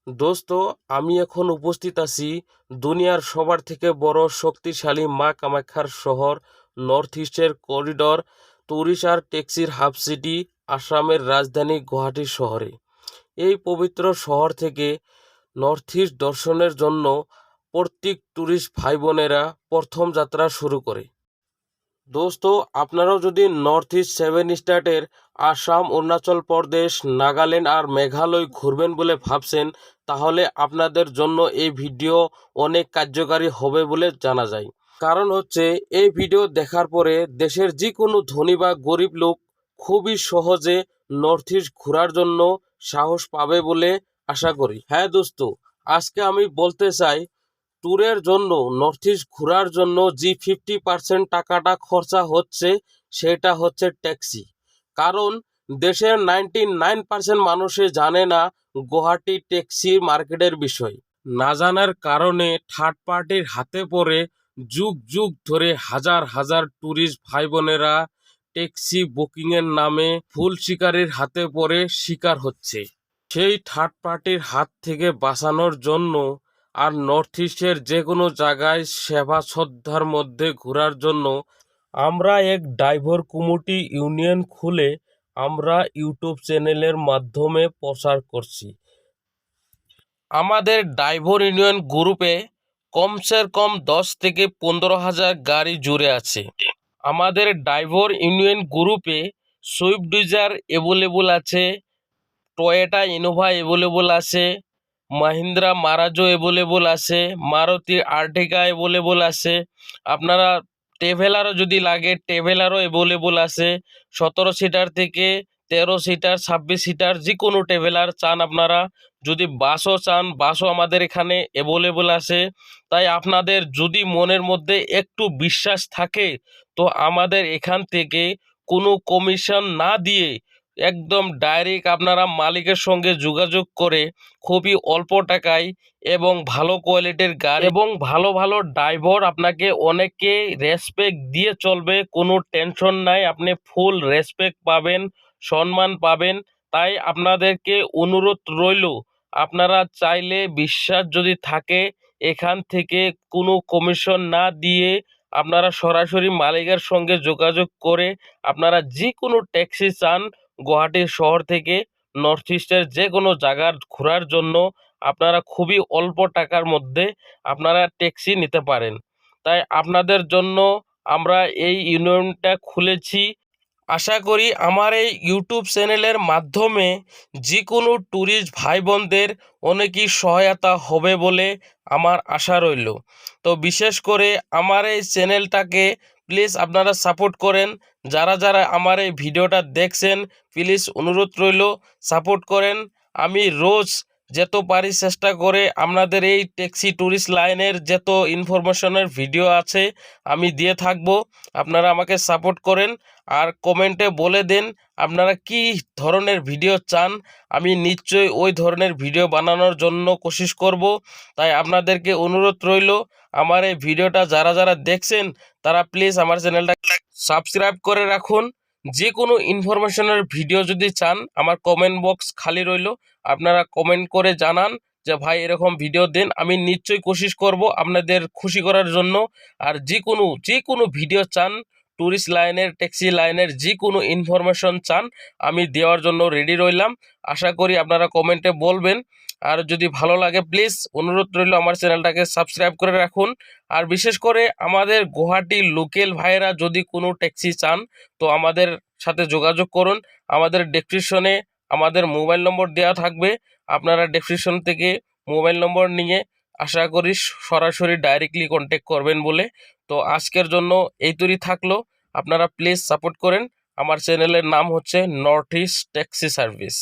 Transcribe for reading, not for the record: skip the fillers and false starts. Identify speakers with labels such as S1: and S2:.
S1: দোস্ত, আমি এখন উপস্থিত আছি দুনিয়ার সবার থেকে বড় শক্তিশালী মা কামাখ্যার শহর, নর্থ ইস্টের করিডর, ট্যুরিস্ট আর ট্যাক্সির হাব সিটি, আসামের রাজধানী গুয়াহাটি শহরে। এই পবিত্র শহর থেকে নর্থ ইস্ট দর্শনের জন্য প্রত্যেক ট্যুরিস্ট ভাই বোনেরা প্রথম যাত্রা শুরু করে। দোস্ত, আপনারাও যদি নর্থ ইস্ট 7 স্টেটের আসাম, অরুণাচল প্রদেশ, নাগাল্যান্ড আর মেঘালয় ঘুরবেন বলে ভাবছেন, তাহলে আপনাদের জন্য এই ভিডিও অনেক কার্যকারী হবে বলে জানা যায়। কারণ হচ্ছে, এই ভিডিও দেখার পরে দেশের যে কোনো ধনী বা গরিব লোক খুবই সহজে নর্থ ইস্ট ঘোরার জন্য সাহস পাবে বলে আশা করি। হ্যাঁ দোস্ত, আজকে আমি বলতে চাই, ট্যুরের জন্য নর্থ ইস্ট ঘোরার জন্য যে 50% টাকাটা খরচা হচ্ছে, সেটা হচ্ছে ট্যাক্সি। কারণ দেশের 99% মানুষে জানে না গুয়াহাটি ট্যাক্সি মার্কেটের বিষয়। না জানার কারণে থার্ড পার্টির হাতে পড়ে যুগ যুগ ধরে হাজার হাজার ট্যুরিস্ট ভাই বোনেরা ট্যাক্সি বুকিংয়ের নামে ভুল শিকারীর হাতে পড়ে শিকার হচ্ছে। সেই থার্ড পার্টির হাত থেকে বাঁচানোর জন্য আর নর্থ ইস্টের যে কোনো জায়গায় সেবা শ্রদ্ধার মধ্যে ঘোরার জন্য আমরা এক ড্রাইভার কমিটি ইউনিয়ন খুলে আমরা ইউটিউব চ্যানেলের মাধ্যমে প্রচার করছি। আমাদের ড্রাইভার ইউনিয়ন গ্রুপে কমসে কম 10 থেকে 15,000 গাড়ি জুড়ে আছে। আমাদের ড্রাইভার ইউনিয়ন গ্রুপে সুইফট ডিজায়ার অ্যাভেলেবল আছে, টয়োটা ইনোভা অ্যাভেলেবল আছে, মাহিন্দ্রা মারাজো অ্যাভেলেবল আছে, মারুতি আর্টিকা অ্যাভেলেবল আছে। আপনারা ট্রাভেলারও যদি লাগে, ট্রাভেলারও অ্যাভেলেবল আছে। 17 সিটার থেকে 13 সিটার, 26 সিটার যে কোনো ট্রাভেলার চান আপনারা। যদি বাসও চান, বাসও আমাদের এখানে অ্যাভেলেবল আছে। তাই আপনাদের যদি মনের মধ্যে একটু বিশ্বাস থাকে, তো আমাদের এখান থেকে কোনো কমিশন না দিয়ে একদম ডাইরেক্ট আপনারা মালিকের সঙ্গে যোগাযোগ করে খুবই অল্প টাকায় এবং ভালো কোয়ালিটির গাড়ি এবং ভালো ভালো ড্রাইভার আপনাকে অনেকে রেসপেক্ট দিয়ে চলবে, কোনো টেনশন নাই, আপনি ফুল রেসপেক্ট পাবেন, সম্মান পাবেন। তাই আপনাদেরকে অনুরোধ রইল, আপনারা চাইলে বিশ্বাস যদি থাকে, এখান থেকে কোনো কমিশন না দিয়ে আপনারা সরাসরি মালিকের সঙ্গে যোগাযোগ করে আপনারা যে কোনো ট্যাক্সি চান গুয়াহাটি শহর থেকে নর্থ ইস্টের যে কোনো জায়গার ঘোরার জন্য, আপনারা খুবই অল্প টাকার মধ্যে আপনারা ট্যাক্সি নিতে পারেন। তাই আপনাদের জন্য আমরা এই ইউনিয়নটা খুলেছি। আশা করি আমার এই ইউটিউব চ্যানেলের মাধ্যমে যে কোনো ট্যুরিস্ট ভাই বোনদের অনেকই সহায়তা হবে বলে আমার আশা রইল। তো বিশেষ করে আমার এই চ্যানেলটাকে প্লিজ আপনারা সাপোর্ট করেন। যারা যারা আমার এই ভিডিওটা দেখছেন, প্লিজ অনুরোধ রইল সাপোর্ট করেন। আমি রোজ যত পারি চেষ্টা করে আপনাদের এই ট্যাক্সি ট্যুরিস্ট লাইনের যত ইনফরমেশনের ভিডিও আছে আমি দিয়ে থাকব। আপনারা আমাকে সাপোর্ট করেন আর কমেন্টে বলে দেন আপনারা কি ধরনের ভিডিও চান, আমি নিশ্চয়ই ওই ধরনের ভিডিও বানানোর জন্য কোশিশ করব। তাই আপনাদেরকে অনুরোধ রইল, আমার এই ভিডিওটা যারা যারা দেখছেন তারা প্লিজ আমার চ্যানেলটা সাবস্ক্রাইব করে রাখুন। যে কোনো ইনফরমেশনের ভিডিও যদি চান, আমার কমেন্ট বক্স খালি রইল, আপনারা কমেন্ট করে জানান যে ভাই এরকম ভিডিও দেন, আমি নিশ্চয়ই কোশিশ করব আপনাদের খুশি করার জন্য। আর যে কোনো ভিডিও চান, ট্যুরিস্ট লাইনের, ট্যাক্সি লাইনের যে কোনো ইনফরমেশন চান, আমি দেওয়ার জন্য রেডি রইলাম। আশা করি আপনারা কমেন্টে বলবেন। আর যদি ভালো লাগে প্লিজ অনুরোধ রইল আমার চ্যানেলটাকে সাবস্ক্রাইব করে রাখুন। আর বিশেষ করে আমাদের গুয়াহাটির লোকাল ভাইয়েরা যদি কোনো ট্যাক্সি চান, তো আমাদের সাথে যোগাযোগ করুন। আমাদের ডেসক্রিপশনে আমাদের মোবাইল নম্বর দেওয়া থাকবে, আপনারা ডেসক্রিপশন থেকে মোবাইল নম্বর নিয়ে আশা করি সরাসরি ডাইরেক্টলি কন্ট্যাক্ট করবেন বলে। তো আজকের জন্য এই তৈরি থাকলো, আপনারা প্লিজ সাপোর্ট করেন। আমার চ্যানেলের নাম হচ্ছে নর্থ ইস্ট ট্যাক্সি সার্ভিস।